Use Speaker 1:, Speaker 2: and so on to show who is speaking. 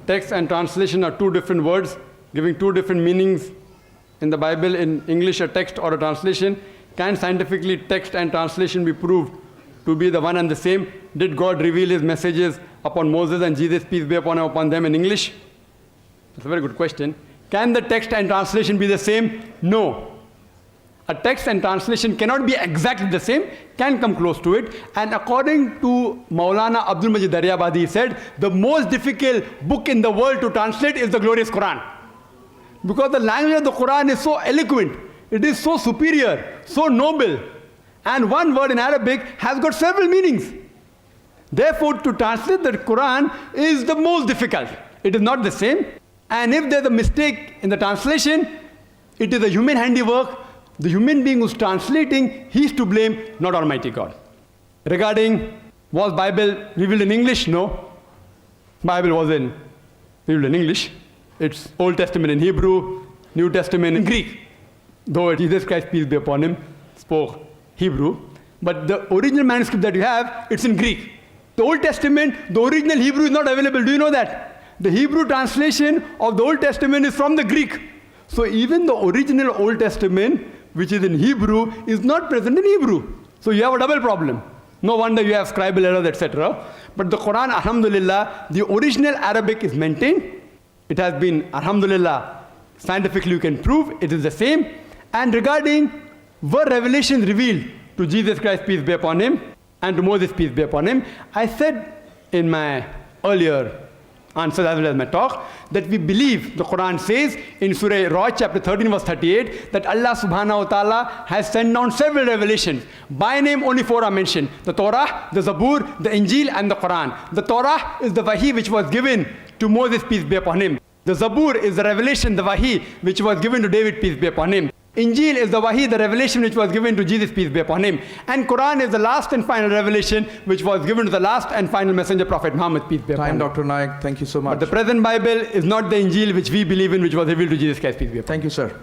Speaker 1: text and translation are two different words, giving two different meanings in the Bible, in English a text or a translation. Can scientifically text and translation be proved to be the one and the same? Did God reveal his messages upon Moses and Jesus, peace be upon him, upon them in English? That's a very good question. Can the text and translation be the same? No. A text and translation cannot be exactly the same, can come close to it. And according to Maulana Abdul Majid Daryabadi, he said, the most difficult book in the world to translate is the glorious Quran. Because the language of the Quran is so eloquent, it is so superior, so noble. And one word in Arabic has got several meanings. Therefore, to translate the Quran is the most difficult. It is not the same. And if there's a mistake in the translation, it is a human handiwork. The human being who's translating, he's to blame, not Almighty God. Regarding, was Bible revealed in English? No. Bible wasn't revealed in English. It's Old Testament in Hebrew, New Testament in Greek. Though Jesus Christ, peace be upon him, spoke Hebrew. But the original manuscript that you have, it's in Greek. The Old Testament, the original Hebrew is not available. Do you know that? The Hebrew translation of the Old Testament is from the Greek. So even the original Old Testament, which is in Hebrew, is not present in Hebrew. So you have a double problem. No wonder you have scribal errors, etc. But the Quran, alhamdulillah, the original Arabic is maintained. It has been, alhamdulillah, scientifically you can prove it is the same. And regarding, were revelations revealed to Jesus Christ, peace be upon him, and to Moses, peace be upon him? I said in my earlier answers as well as my talk, that we believe, the Quran says in Surah Ra'd chapter 13 verse 38, that Allah subhanahu wa ta'ala has sent down several revelations. By name only 4 are mentioned: the Torah, the Zabur, the Injil and the Quran. The Torah is the Wahi which was given to Moses, peace be upon him. The Zabur is the revelation, the Wahi which was given to David, peace be upon him. Injil is the Wahi, the revelation which was given to Jesus, peace be upon him. And Quran is the last and final revelation which was given to the last and final messenger, Prophet Muhammad, peace be upon him.
Speaker 2: Dr. Naik, thank you so much.
Speaker 1: But the present Bible is not the Injil which we believe in, which was revealed to Jesus Christ, peace be upon him.
Speaker 2: Thank you, sir.